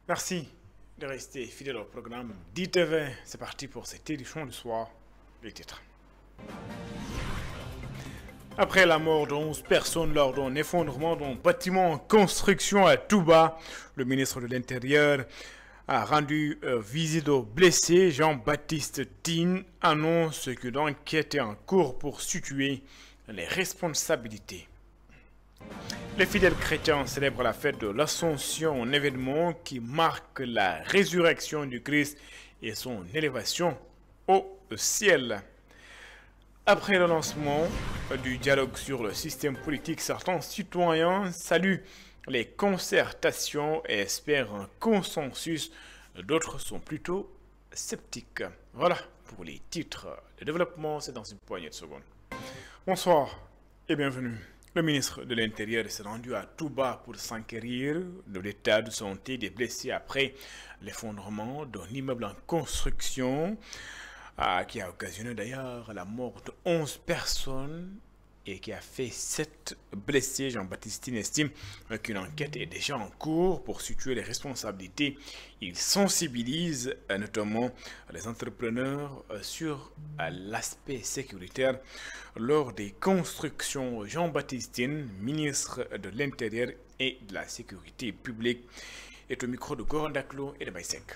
Merci de rester fidèle au programme d'ITV. C'est parti pour cette édition du soir. Les titres. Après la mort de 11 personnes lors d'un effondrement d'un bâtiment en construction à Touba, le ministre de l'Intérieur a rendu visite aux blessés. Jean-Baptiste Tine annonce que l'enquête est en cours pour situer les responsabilités. Les fidèles chrétiens célèbrent la fête de l'Ascension, un événement qui marque la résurrection du Christ et son élévation au ciel. Après le lancement du dialogue sur le système politique, certains citoyens saluent les concertations et espèrent un consensus. D'autres sont plutôt sceptiques. Voilà pour les titres. Le développement, c'est dans une poignée de secondes. Bonsoir et bienvenue. Le ministre de l'Intérieur s'est rendu à Touba pour s'enquérir de l'état de santé des blessés après l'effondrement d'un immeuble en construction qui a occasionné d'ailleurs la mort de 11 personnes et qui a fait 7 blessés. Jean-Baptiste estime qu'une enquête est déjà en cours pour situer les responsabilités. Il sensibilise notamment les entrepreneurs sur l'aspect sécuritaire lors des constructions. Jean-Baptiste, ministre de l'Intérieur et de la Sécurité publique, est au micro de Goran Daclo et de Baïsek.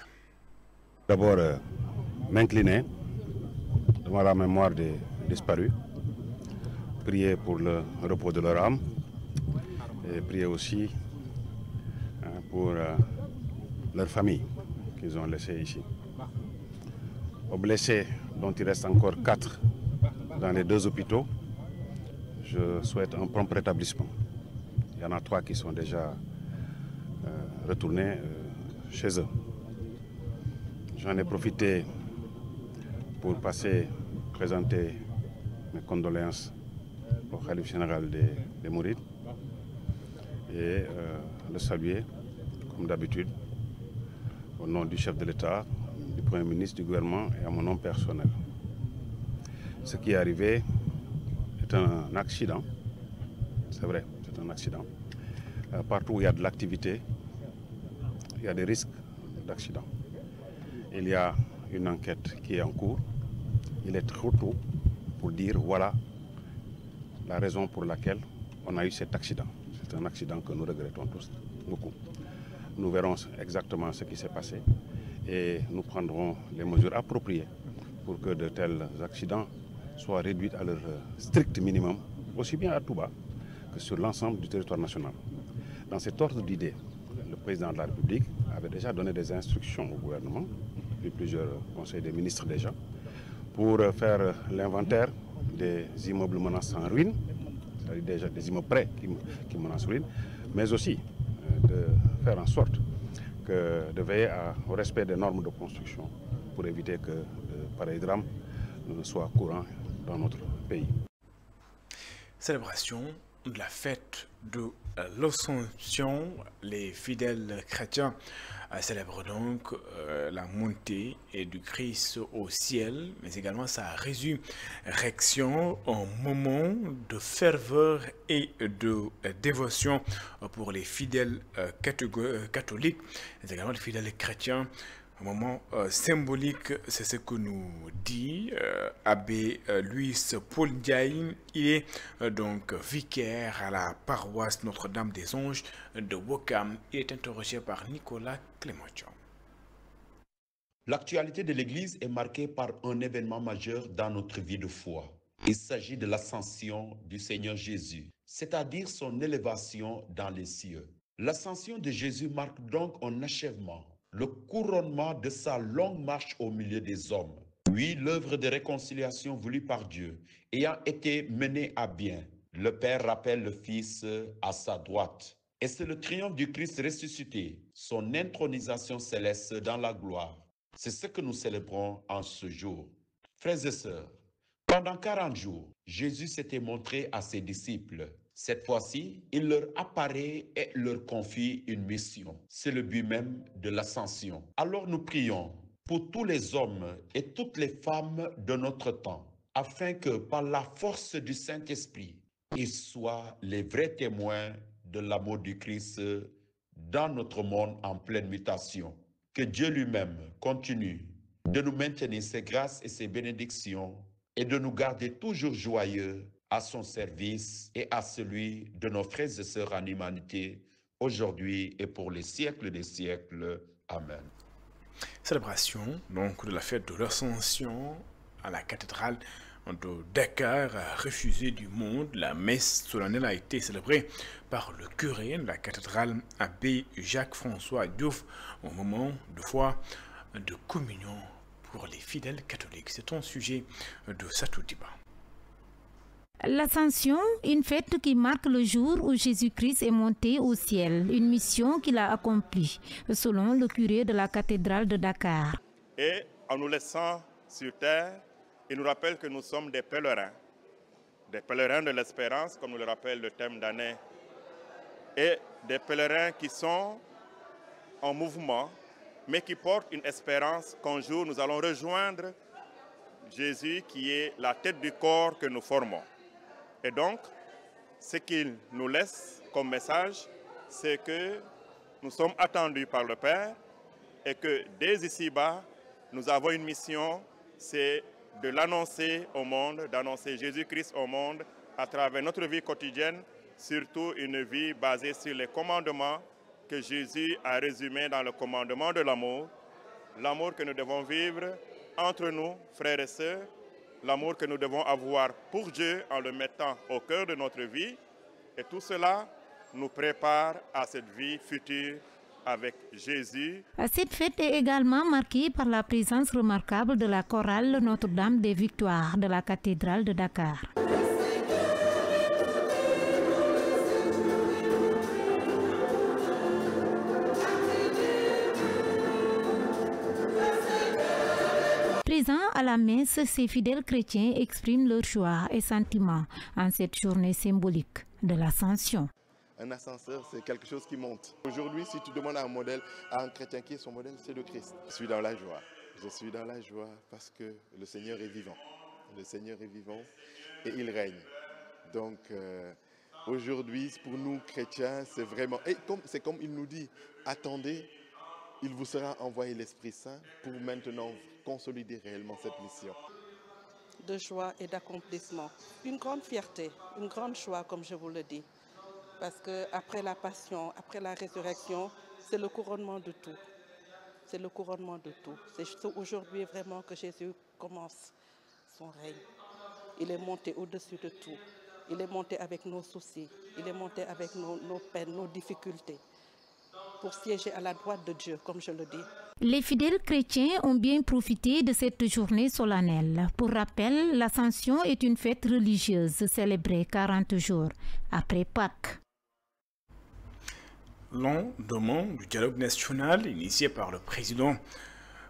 D'abord, m'incliner devant la mémoire des disparus, prier pour le repos de leur âme et prier aussi pour leur famille qu'ils ont laissée ici. Aux blessés, dont il reste encore 4 dans les 2 hôpitaux, je souhaite un prompt rétablissement. Il y en a 3 qui sont déjà retournés chez eux. J'en ai profité pour présenter mes condoléances au Khalife général des Mourides et le saluer, comme d'habitude, au nom du chef de l'État, du Premier ministre, du gouvernement et à mon nom personnel. Ce qui est arrivé est un accident, c'est vrai, c'est un accident. Partout où il y a de l'activité, il y a des risques d'accident. Il y a une enquête qui est en cours. Il est trop tôt pour dire voilà la raison pour laquelle on a eu cet accident. C'est un accident que nous regrettons tous beaucoup. Nous verrons exactement ce qui s'est passé et nous prendrons les mesures appropriées pour que de tels accidents soient réduits à leur strict minimum, aussi bien à Touba que sur l'ensemble du territoire national. Dans cet ordre d'idées, le président de la République avait déjà donné des instructions au gouvernement, et plusieurs conseils des ministres déjà, pour faire l'inventaire des immeubles menaçant en ruine, c'est-à-dire déjà des immeubles prêts qui menacent ruine, mais aussi de faire en sorte de veiller au respect des normes de construction pour éviter que pareils drames ne soient courants dans notre pays. Célébration de la fête de l'Ascension, les fidèles chrétiens célèbrent donc la montée du Christ au ciel, mais également sa résurrection, un moment de ferveur et de dévotion pour les fidèles catholiques, mais également les fidèles chrétiens. Un moment symbolique, c'est ce que nous dit Abbé Louis Paul Ndiaye. Il est donc vicaire à la paroisse Notre-Dame des Anges de Ouakam. Il est interrogé par Nicolas Clémention. L'actualité de l'Église est marquée par un événement majeur dans notre vie de foi. Il s'agit de l'ascension du Seigneur Jésus, c'est-à-dire son élévation dans les cieux. L'ascension de Jésus marque donc un achèvement, le couronnement de sa longue marche au milieu des hommes. Oui, l'œuvre de réconciliation voulue par Dieu ayant été menée à bien, le Père rappelle le Fils à sa droite. Et c'est le triomphe du Christ ressuscité, son intronisation céleste dans la gloire. C'est ce que nous célébrons en ce jour. Frères et sœurs, pendant 40 jours, Jésus s'était montré à ses disciples. Cette fois-ci, il leur apparaît et leur confie une mission. C'est le but même de l'ascension. Alors nous prions pour tous les hommes et toutes les femmes de notre temps, afin que par la force du Saint-Esprit, ils soient les vrais témoins de l'amour du Christ dans notre monde en pleine mutation. Que Dieu lui-même continue de nous maintenir ses grâces et ses bénédictions et de nous garder toujours joyeux à son service et à celui de nos frères et sœurs en humanité, aujourd'hui et pour les siècles des siècles. Amen. Célébration donc de la fête de l'Ascension à la cathédrale de Dakar a refusé du monde. La messe solennelle a été célébrée par le curé de la cathédrale, abbé Jacques-François Diouf, au moment de foi de communion pour les fidèles catholiques. C'est un sujet de Satou Diba. L'Ascension, une fête qui marque le jour où Jésus-Christ est monté au ciel, une mission qu'il a accomplie, selon le curé de la cathédrale de Dakar. Et en nous laissant sur terre, il nous rappelle que nous sommes des pèlerins de l'espérance, comme nous le rappelle le thème d'année, et des pèlerins qui sont en mouvement, mais qui portent une espérance qu'un jour nous allons rejoindre Jésus qui est la tête du corps que nous formons. Et donc, ce qu'il nous laisse comme message, c'est que nous sommes attendus par le Père et que dès ici-bas, nous avons une mission, c'est de l'annoncer au monde, d'annoncer Jésus-Christ au monde à travers notre vie quotidienne, surtout une vie basée sur les commandements que Jésus a résumés dans le commandement de l'amour que nous devons vivre entre nous, frères et sœurs, l'amour que nous devons avoir pour Dieu en le mettant au cœur de notre vie. Et tout cela nous prépare à cette vie future avec Jésus. Cette fête est également marquée par la présence remarquable de la chorale Notre-Dame des Victoires de la cathédrale de Dakar. Présents à la messe, ces fidèles chrétiens expriment leur joie et sentiments en cette journée symbolique de l'Ascension. Un ascenseur, c'est quelque chose qui monte. Aujourd'hui, si tu demandes à un modèle, à un chrétien qui est son modèle, c'est le Christ. Je suis dans la joie. Je suis dans la joie parce que le Seigneur est vivant. Le Seigneur est vivant et il règne. Donc aujourd'hui, pour nous chrétiens, c'est vraiment... Et c'est comme il nous dit, attendez, il vous sera envoyé l'Esprit Saint pour maintenant consolider réellement cette mission. De joie et d'accomplissement. Une grande fierté, une grande joie, comme je vous le dis. Parce qu'après la passion, après la résurrection, c'est le couronnement de tout. C'est le couronnement de tout. C'est aujourd'hui vraiment que Jésus commence son règne. Il est monté au-dessus de tout. Il est monté avec nos soucis. Il est monté avec nos peines, nos difficultés. Pour siéger à la droite de Dieu, comme je le dis. Les fidèles chrétiens ont bien profité de cette journée solennelle. Pour rappel, l'Ascension est une fête religieuse célébrée 40 jours après Pâques. Lendemain du dialogue national initié par le président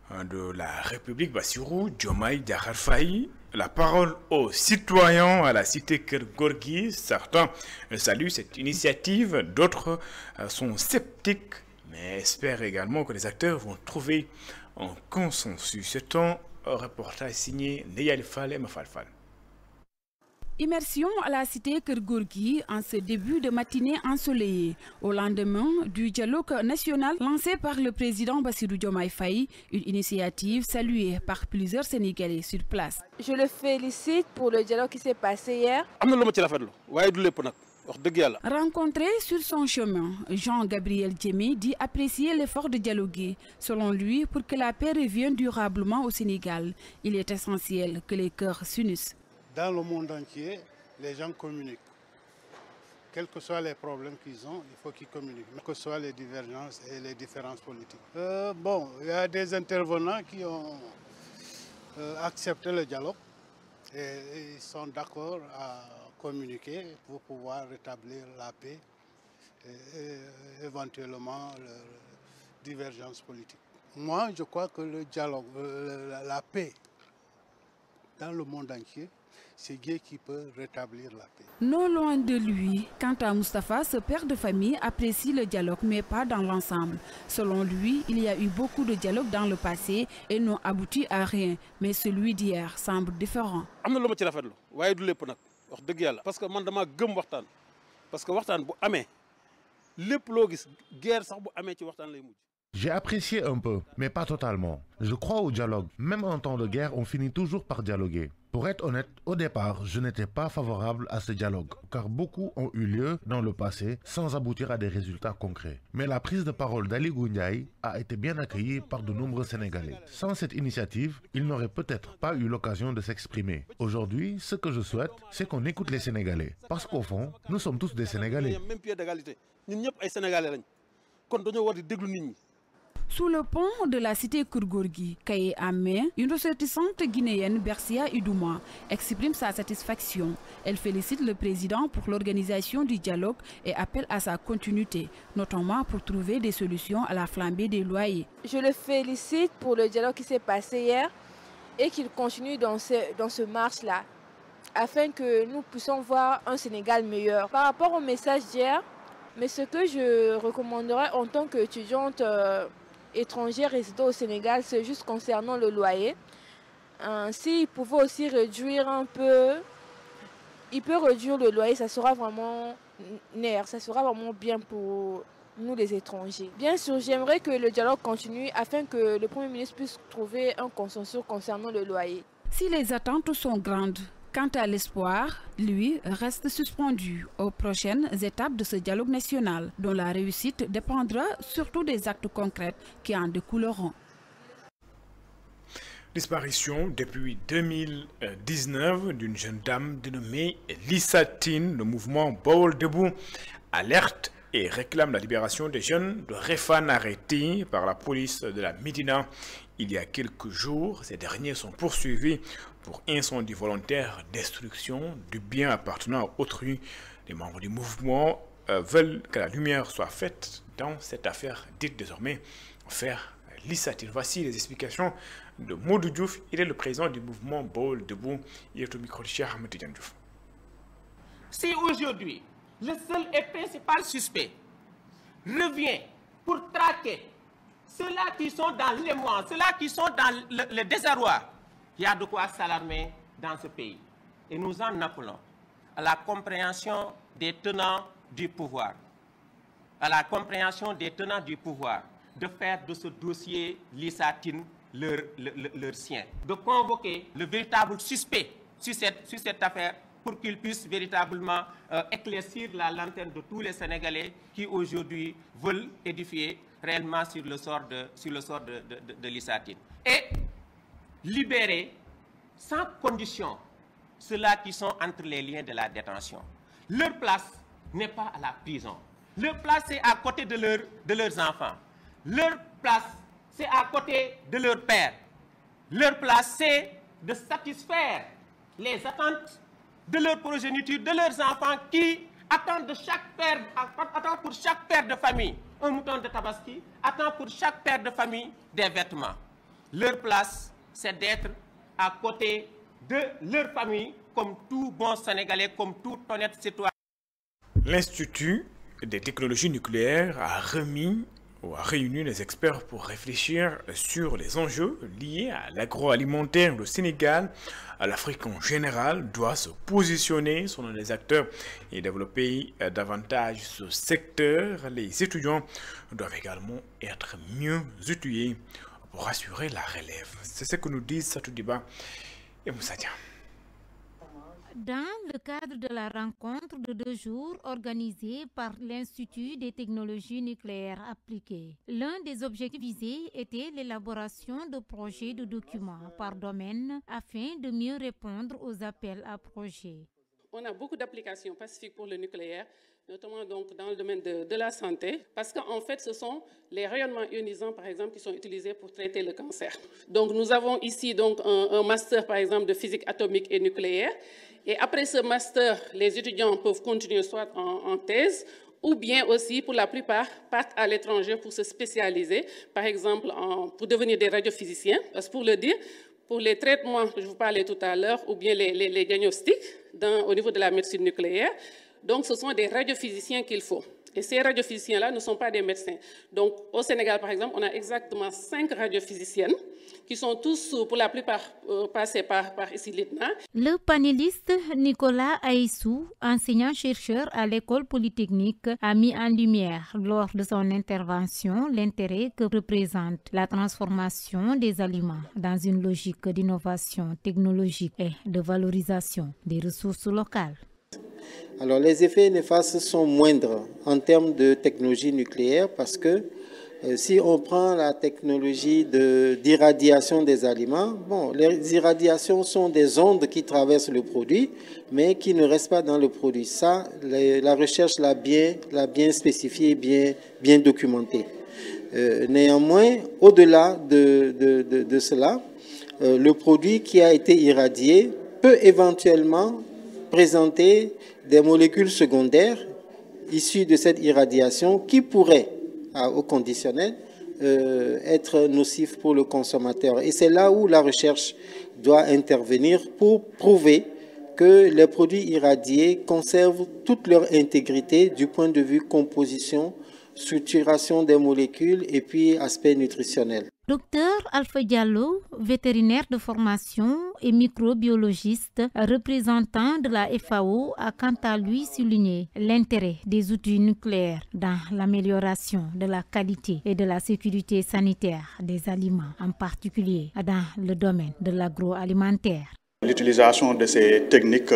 de la République, Bassirou Diomaye Diakhar Faye, la parole aux citoyens à la cité Keur Gorgui. Certains saluent cette initiative, d'autres sont sceptiques, mais espèrent également que les acteurs vont trouver un consensus. C'est un reportage signé Neyali Fall et Mafalfal. Immersion à la cité Keur Gorgui en ce début de matinée ensoleillée, au lendemain du dialogue national lancé par le président Bassirou Diomaye Faye, une initiative saluée par plusieurs Sénégalais sur place. Je le félicite pour le dialogue qui s'est passé hier. Rencontré sur son chemin, Jean-Gabriel Djemé dit apprécier l'effort de dialoguer. Selon lui, pour que la paix revienne durablement au Sénégal, il est essentiel que les cœurs s'unissent. Dans le monde entier, les gens communiquent. Quels que soient les problèmes qu'ils ont, il faut qu'ils communiquent, quelles que soient les divergences et les différences politiques. Il y a des intervenants qui ont accepté le dialogue et ils sont d'accord à communiquer pour pouvoir rétablir la paix et éventuellement les divergences politiques. Moi, je crois que le dialogue, la paix dans le monde entier, c'est Dieu qui peut rétablir la paix. Non loin de lui, quant à Moustapha, ce père de famille apprécie le dialogue, mais pas dans l'ensemble. Selon lui, il y a eu beaucoup de dialogues dans le passé et n'ont abouti à rien. Mais celui d'hier semble différent. Parce que man dama gëm waxtaan parce que waxtaan bu amé J'ai apprécié un peu, mais pas totalement. Je crois au dialogue. Même en temps de guerre, on finit toujours par dialoguer. Pour être honnête, au départ, je n'étais pas favorable à ce dialogue, car beaucoup ont eu lieu dans le passé sans aboutir à des résultats concrets. Mais la prise de parole d'Ali Goundiaï a été bien accueillie par de nombreux Sénégalais. Sans cette initiative, il n'aurait peut-être pas eu l'occasion de s'exprimer. Aujourd'hui, ce que je souhaite, c'est qu'on écoute les Sénégalais. Parce qu'au fond, nous sommes tous des Sénégalais. Sous le pont de la cité Kourgourgui, cahier à main, une ressortissante guinéenne, Bercia Idouma, exprime sa satisfaction. Elle félicite le président pour l'organisation du dialogue et appelle à sa continuité, notamment pour trouver des solutions à la flambée des loyers. Je le félicite pour le dialogue qui s'est passé hier et qu'il continue dans ce marche-là, afin que nous puissions voir un Sénégal meilleur. Par rapport au message d'hier, mais ce que je recommanderais en tant qu'étudiante étrangère résidant au Sénégal, c'est juste concernant le loyer. S'il pouvait aussi réduire un peu, il peut réduire le loyer, ça sera vraiment ça sera vraiment bien pour nous les étrangers. Bien sûr, j'aimerais que le dialogue continue afin que le Premier ministre puisse trouver un consensus concernant le loyer. Si les attentes sont grandes, quant à l'espoir, lui, reste suspendu aux prochaines étapes de ce dialogue national, dont la réussite dépendra surtout des actes concrets qui en découleront. Disparition depuis 2019 d'une jeune dame dénommée Lissatine. Le mouvement Baol Debout alerte et réclame la libération des jeunes de Réfane arrêtés par la police de la Médina il y a quelques jours. Ces derniers sont poursuivis pour incendie volontaire, destruction du bien appartenant à autrui. Les membres du mouvement veulent que la lumière soit faite dans cette affaire dite désormais affaire Lissatine. Voici les explications de Modou Diouf. Il est le président du mouvement Baol Debout. Il est au micro de Cheikh Ahmed Tidiane Diouf. Si aujourd'hui, le seul et principal suspect revient pour traquer ceux-là qui sont dans l'émoi, ceux-là qui sont dans le désarroi, il y a de quoi s'alarmer dans ce pays. Et nous en appelons à la compréhension des tenants du pouvoir, à la compréhension des tenants du pouvoir, de faire de ce dossier Lissatine leur sien, de convoquer le véritable suspect sur cette affaire pour qu'il puisse véritablement éclaircir la lanterne de tous les Sénégalais qui aujourd'hui veulent édifier réellement sur le sort de Lissatine. Et libérer sans condition ceux-là qui sont entre les liens de la détention. Leur place n'est pas à la prison. Leur place, c'est à côté de leurs enfants. Leur place, c'est à côté de leur père. Leur place, c'est de satisfaire les attentes de leur progéniture, de leurs enfants qui attendent pour chaque père de famille un mouton de tabaski, attendent pour chaque père de famille des vêtements. Leur place, c'est d'être à côté de leur famille comme tout bon Sénégalais, comme tout honnête citoyen. L'Institut des technologies nucléaires a réuni les experts pour réfléchir sur les enjeux liés à l'agroalimentaire. Le Sénégal, à l'Afrique en général, doit se positionner selon les acteurs et développer davantage ce secteur. Les étudiants doivent également être mieux outillés pour assurer la relève. C'est ce que nous disent Satou Diba et Moussa Dia. Dans le cadre de la rencontre de 2 jours organisée par l'Institut des technologies nucléaires appliquées, l'un des objectifs visés était l'élaboration de projets de documents par domaine afin de mieux répondre aux appels à projets. On a beaucoup d'applications pacifiques pour le nucléaire, notamment donc dans le domaine de la santé, parce qu'en fait, ce sont les rayonnements ionisants, par exemple, qui sont utilisés pour traiter le cancer. Donc, nous avons ici donc un master, par exemple, de physique atomique et nucléaire. Et après ce master, les étudiants peuvent continuer soit en thèse, ou bien aussi, pour la plupart, partent à l'étranger pour se spécialiser, par exemple, pour devenir des radiophysiciens. Parce que pour le dire, pour les traitements que je vous parlais tout à l'heure, ou bien les diagnostics au niveau de la médecine nucléaire, donc ce sont des radiophysiciens qu'il faut. Et ces radiophysiciens-là ne sont pas des médecins. Donc, au Sénégal, par exemple, on a exactement 5 radiophysiciennes qui sont tous, pour la plupart, passés par ici l'ITNA. Le panéliste Nicolas Aïssou, enseignant-chercheur à l'école polytechnique, a mis en lumière lors de son intervention l'intérêt que représente la transformation des aliments dans une logique d'innovation technologique et de valorisation des ressources locales. Alors les effets néfastes sont moindres en termes de technologie nucléaire parce que si on prend la technologie d'irradiation des aliments, bon, les irradiations sont des ondes qui traversent le produit, mais qui ne restent pas dans le produit. Ça, la recherche l'a bien spécifié, bien documenté. Néanmoins, au-delà de cela, le produit qui a été irradié peut éventuellement présenter des molécules secondaires issues de cette irradiation qui pourraient, au conditionnel, être nocifs pour le consommateur. Et c'est là où la recherche doit intervenir pour prouver que les produits irradiés conservent toute leur intégrité du point de vue composition, structuration des molécules et puis aspect nutritionnel. Docteur Alpha Diallo, vétérinaire de formation et microbiologiste, représentant de la FAO, a quant à lui souligné l'intérêt des outils nucléaires dans l'amélioration de la qualité et de la sécurité sanitaire des aliments, en particulier dans le domaine de l'agroalimentaire. L'utilisation de ces techniques,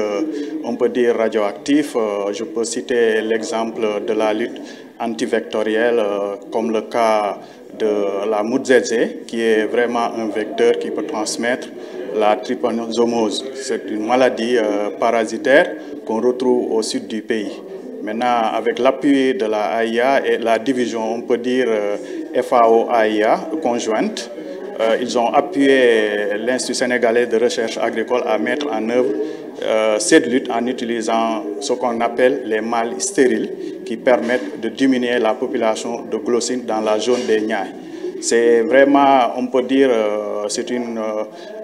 on peut dire radioactives, je peux citer l'exemple de la lutte antivectorielle, comme le cas de la Moudzézé, qui est vraiment un vecteur qui peut transmettre la trypanosomose. C'est une maladie parasitaire qu'on retrouve au sud du pays. Maintenant, avec l'appui de la AIA et la division, on peut dire FAO-AIA conjointe, ils ont appuyé l'Institut sénégalais de recherche agricole à mettre en œuvre cette lutte en utilisant ce qu'on appelle les mâles stériles qui permettent de diminuer la population de glossines dans la zone des Niayes. C'est vraiment, on peut dire, c'est une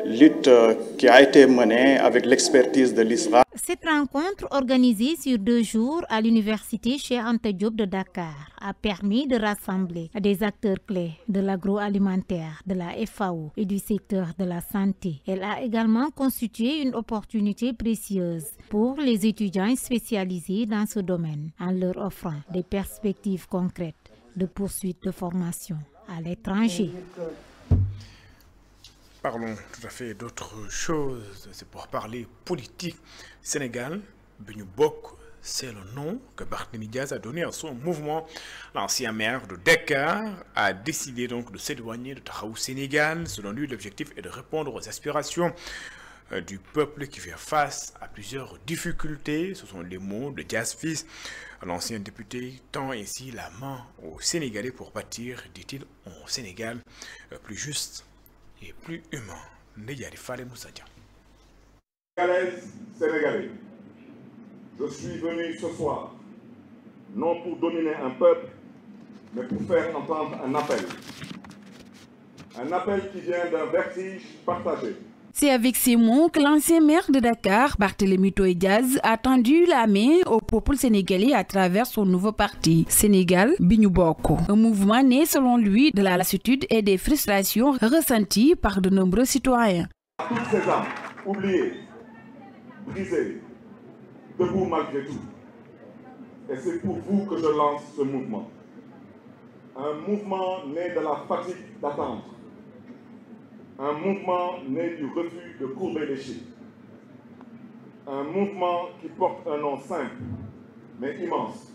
lutte qui a été menée avec l'expertise de l'ISRA. Cette rencontre organisée sur 2 jours à l'université Cheikh Anta Diop de Dakar a permis de rassembler des acteurs clés de l'agroalimentaire, de la FAO et du secteur de la santé. Elle a également constitué une opportunité précieuse pour les étudiants spécialisés dans ce domaine en leur offrant des perspectives concrètes de poursuite de formation à l'étranger. Parlons tout à fait d'autre chose. C'est pour parler politique. Sénégal, Bignou-Bok, c'est le nom que Barthélémy Diaz a donné à son mouvement. L'ancien maire de Dakar a décidé donc de s'éloigner de Taxawu Sénégal. Selon lui, l'objectif est de répondre aux aspirations du peuple qui fait face à plusieurs difficultés. Ce sont les mots de Diaz Fils. L'ancien député tend ainsi la main aux Sénégalais pour bâtir, dit-il, un Sénégal plus juste et plus humain. Ndeyari Fale Moussadia. Sénégalais, je suis venu ce soir, non pour dominer un peuple, mais pour faire entendre un appel. Un appel qui vient d'un vertige partagé. C'est avec ces mots que l'ancien maire de Dakar, Barthélémy Diaz, a tendu la main au peuple sénégalais à travers son nouveau parti, Sénégal Bignou-Bok. Un mouvement né selon lui de la lassitude et des frustrations ressenties par de nombreux citoyens. Toutes ces âmes oubliées, brisées, debout malgré tout. Et c'est pour vous que je lance ce mouvement. Un mouvement né de la fatigue d'attendre. Un mouvement né du refus de courber les chiffres. Un mouvement qui porte un nom simple, mais immense,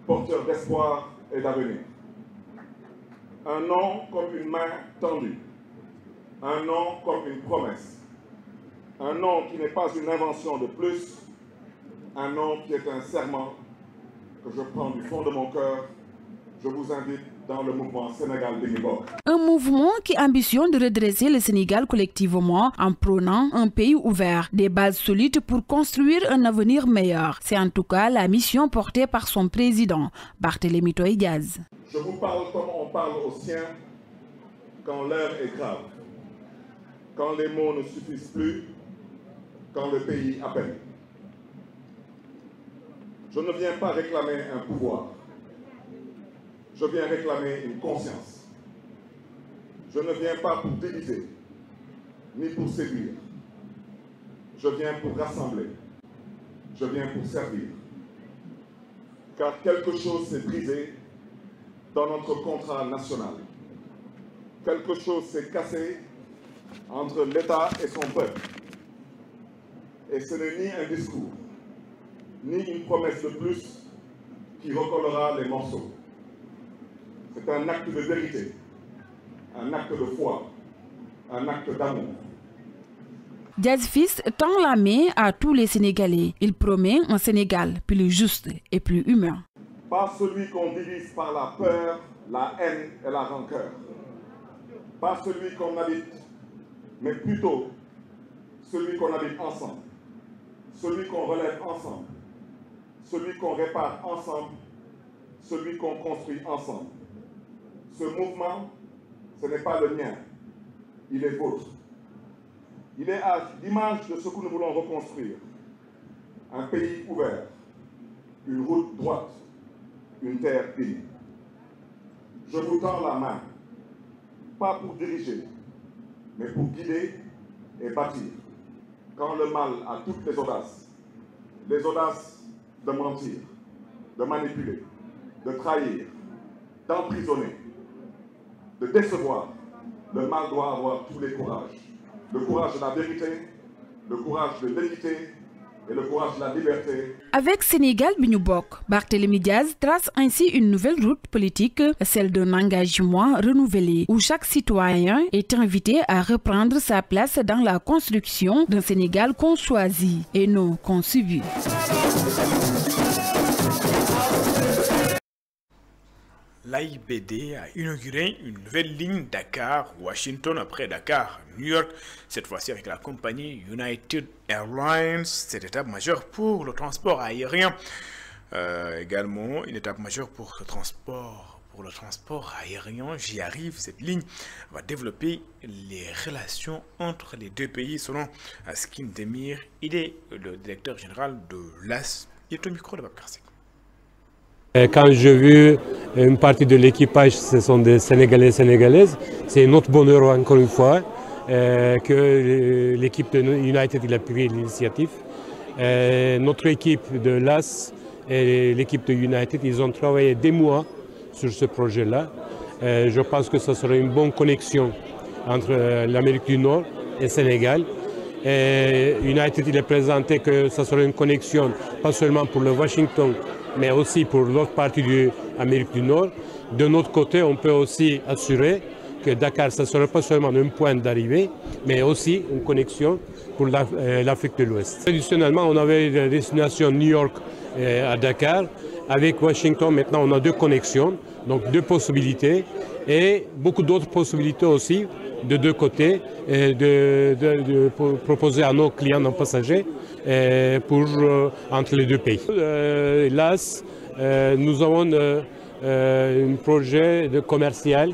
porteur d'espoir et d'avenir. Un nom comme une main tendue. Un nom comme une promesse. Un nom qui n'est pas une invention de plus. Un nom qui est un serment que je prends du fond de mon cœur. Je vous invite dans le mouvement Sénégal Bignou-Bok. Un mouvement qui ambitionne de redresser le Sénégal collectivement en prônant un pays ouvert, des bases solides pour construire un avenir meilleur. C'est en tout cas la mission portée par son président, Barthélémy Diaz. Je vous parle comme on parle aux siens quand l'heure est grave, quand les mots ne suffisent plus, quand le pays appelle. Je ne viens pas réclamer un pouvoir. Je viens réclamer une conscience. Je ne viens pas pour diviser, ni pour séduire. Je viens pour rassembler. Je viens pour servir. Car quelque chose s'est brisé dans notre contrat national. Quelque chose s'est cassé entre l'État et son peuple. Et ce n'est ni un discours, ni une promesse de plus qui recollera les morceaux. C'est un acte de vérité, un acte de foi, un acte d'amour. Diaz Fils tend la main à tous les Sénégalais. Il promet un Sénégal plus juste et plus humain. Pas celui qu'on divise par la peur, la haine et la rancœur. Pas celui qu'on habite, mais plutôt celui qu'on habite ensemble. Celui qu'on relève ensemble. Celui qu'on répare ensemble. Celui qu'on construit ensemble. Ce mouvement, ce n'est pas le mien, il est vôtre. Il est à l'image de ce que nous voulons reconstruire. Un pays ouvert, une route droite, une terre digne. Je vous tends la main, pas pour diriger, mais pour guider et bâtir. Quand le mal a toutes les audaces de mentir, de manipuler, de trahir, d'emprisonner, de décevoir, le mal doit avoir tous les courages. Le courage de la vérité, le courage de l'équité et le courage de la liberté. Avec Sénégal Bignubok, Barthélémy Diaz trace ainsi une nouvelle route politique, celle d'un engagement renouvelé, où chaque citoyen est invité à reprendre sa place dans la construction d'un Sénégal qu'on choisit et non qu'on subit. L'AIBD a inauguré une nouvelle ligne Dakar-Washington après Dakar-New York, cette fois-ci avec la compagnie United Airlines. Cette étape majeure pour le transport aérien. Également une étape majeure pour le transport aérien. J'y arrive, cette ligne va développer les relations entre les deux pays selon Askin Demir. Il est le directeur général de l'AS. Il est au micro de Babkarsek. Quand j'ai vu une partie de l'équipage, ce sont des Sénégalais et Sénégalaises, c'est notre bonheur encore une fois que l'équipe de United a pris l'initiative. Notre équipe de l'AS et l'équipe de United, ils ont travaillé des mois sur ce projet-là. Je pense que ce sera une bonne connexion entre l'Amérique du Nord et le Sénégal. United il a présenté que ce sera une connexion pas seulement pour le Washington, mais aussi pour l'autre partie de l'Amérique du Nord. De notre côté, on peut aussi assurer que Dakar, ce ne sera pas seulement un point d'arrivée, mais aussi une connexion pour l'Afrique de l'Ouest. Traditionnellement, on avait la destination New York à Dakar. Avec Washington, maintenant, on a deux connexions, donc deux possibilités, et beaucoup d'autres possibilités aussi de deux côtés, pour proposer à nos clients, nos passagers, entre les deux pays. L'AS, nous avons un projet commercial.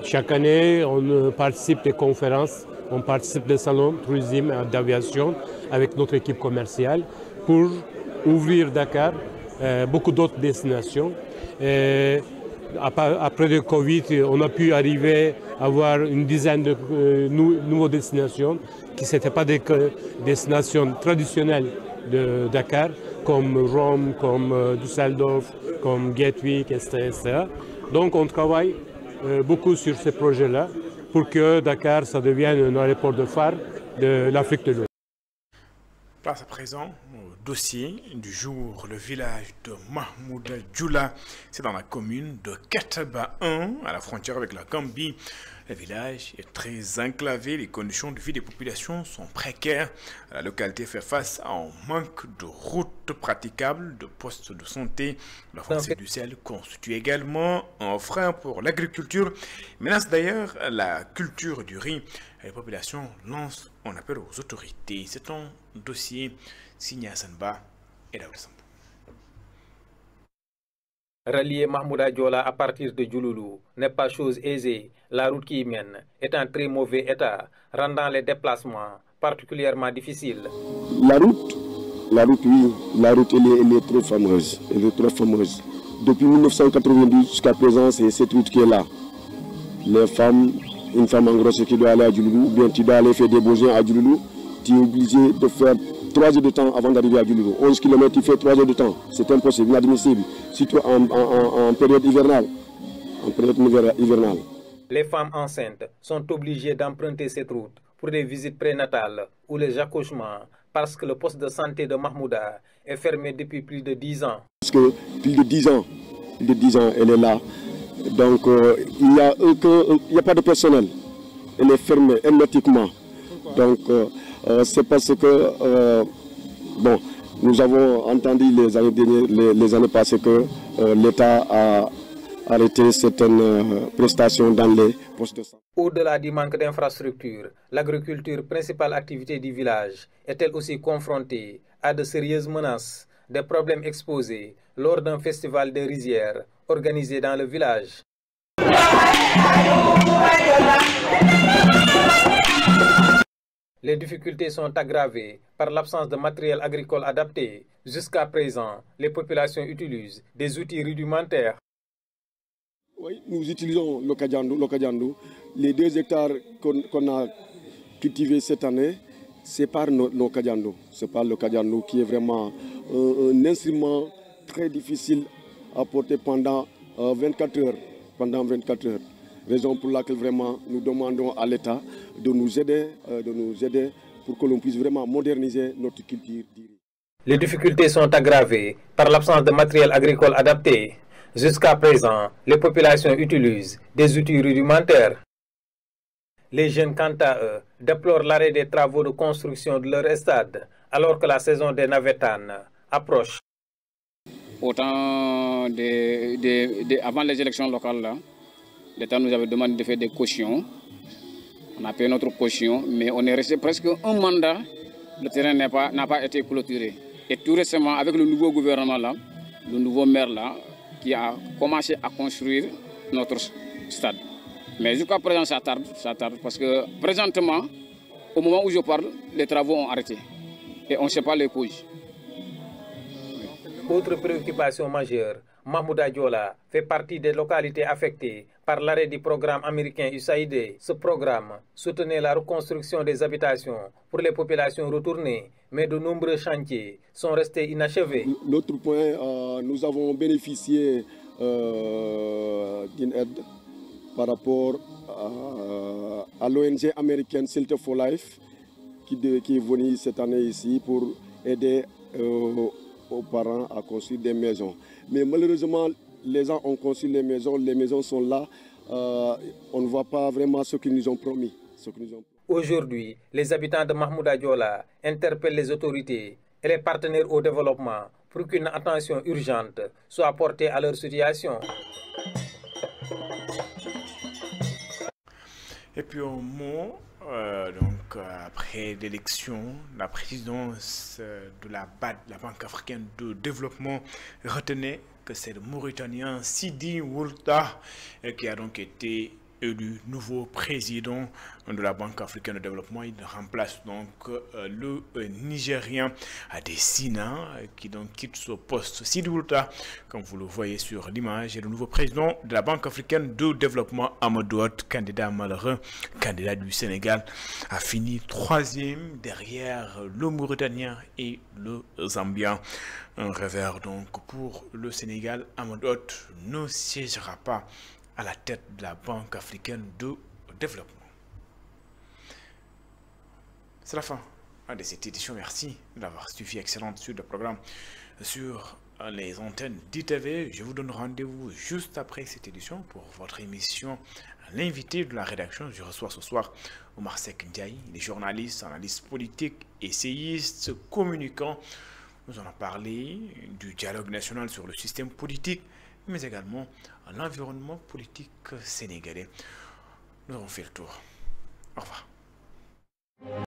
Chaque année, on participe des conférences, on participe des salons tourisme et d'aviation avec notre équipe commerciale pour ouvrir Dakar, beaucoup d'autres destinations. Après le Covid, on a pu arriver à avoir une dizaine de nouvelles destinations qui n'étaient pas des destinations traditionnelles de Dakar, comme Rome, comme Düsseldorf, comme Gatwick, etc. Donc on travaille beaucoup sur ces projets-là pour que Dakar ça devienne un aéroport de phare de l'Afrique de l'Ouest. Place à présent au dossier du jour, le village de Mahmoud Djoula, c'est dans la commune de Kataba 1, à la frontière avec la Gambie. Le village est très enclavé, les conditions de vie des populations sont précaires. La localité fait face à un manque de routes praticables, de postes de santé. La foncière du sel constitue également un frein pour l'agriculture, menace d'ailleurs la culture du riz. Les populations lancent un appel aux autorités. C'est un dossier signé à Sanba et Daoud Sambou. Rallier Mahmouda Diola à partir de Djouloulou n'est pas chose aisée. La route qui y mène est en très mauvais état, rendant les déplacements particulièrement difficiles. La route, oui, la route elle est trop fameuse. Elle est trop fameuse. depuis 1992 jusqu'à présent, c'est cette route qui est là. Les femmes, une femme en grosse qui doit aller à Djouloulou, ou bien tu dois aller faire des besoins à Djouloulou, tu es obligé de faire 3 heures de temps avant d'arriver à Djouloulou. 11 km, tu fais 3 heures de temps. C'est impossible, inadmissible, surtout en période hivernale. Les femmes enceintes sont obligées d'emprunter cette route pour des visites prénatales ou les accouchements parce que le poste de santé de Mahmouda est fermé depuis plus de 10 ans. Parce que plus de 10 ans, elle est là. Donc il n'y a pas de personnel. Elle est fermée hermétiquement. Donc c'est parce que nous avons entendu les années passées que l'État a arrêté certaines prestations dans les postes de santé. Au-delà du manque d'infrastructures, l'agriculture, principale activité du village, est-elle aussi confrontée à de sérieuses menaces, des problèmes exposés lors d'un festival de rizières organisé dans le village. Les difficultés sont aggravées par l'absence de matériel agricole adapté. Jusqu'à présent, les populations utilisent des outils rudimentaires. Oui, nous utilisons l'Okadjandou. Les 2 hectares qu'on a cultivés cette année, c'est par l'Okadjandou. C'est par l'Okadjandou qui est vraiment un instrument très difficile à porter pendant 24 heures. Raison pour laquelle vraiment nous demandons à l'État de nous aider pour que l'on puisse vraiment moderniser notre culture. Les difficultés sont aggravées par l'absence de matériel agricole adapté. Jusqu'à présent, les populations utilisent des outils rudimentaires. Les jeunes, quant à eux, déplorent l'arrêt des travaux de construction de leur stade alors que la saison des navétanes approche. Autant avant les élections locales, là, l'État nous avait demandé de faire des cautions. On a payé notre caution, mais on est resté presque un mandat. Le terrain n'a pas été clôturé. Et tout récemment, avec le nouveau gouvernement, là, le nouveau maire, là, qui a commencé à construire notre stade. Mais jusqu'à présent, ça tarde parce que présentement, au moment où je parle, les travaux ont arrêté. Et on ne sait pas les causes. Autre préoccupation majeure, Mahmouda Diola fait partie des localités affectées par l'arrêt du programme américain USAID. Ce programme soutenait la reconstruction des habitations pour les populations retournées, mais de nombreux chantiers sont restés inachevés. L'autre point, nous avons bénéficié d'une aide par rapport à l'ONG américaine Shelter for Life qui est venue cette année ici pour aider aux parents à construire des maisons. Mais malheureusement, les gens ont construit les maisons sont là, on ne voit pas vraiment ce qu'ils nous ont promis. Aujourd'hui, les habitants de Mahmouda Diola interpellent les autorités et les partenaires au développement pour qu'une attention urgente soit portée à leur situation. Et puis au mot, après l'élection, la présidence de la BAD, la Banque africaine de développement, retenait que c'est le Mauritanien Sidi Woulta qui a donc été élu nouveau président de la Banque africaine de développement. Il remplace donc le Nigérien Adesina qui donc quitte ce poste. Sidi Woulta, comme vous le voyez sur l'image, est le nouveau président de la Banque africaine de développement. Amadou Hott, candidat malheureux, candidat du Sénégal, a fini 3e derrière le Mauritanien et le Zambien. Un revers donc pour le Sénégal. Amadou Hott ne siégera pas à la tête de la Banque africaine de développement. C'est la fin de cette édition. Merci d'avoir suivi excellente suite de programme sur les antennes d'ITV. Je vous donne rendez-vous juste après cette édition pour votre émission. L'invité de la rédaction, je reçois ce soir Omar Seck Ndiaye, les journalistes, analystes politiques, essayistes, communicants. Nous allons parler du dialogue national sur le système politique, mais également à l'environnement politique sénégalais. Nous avons fait le tour. Au revoir.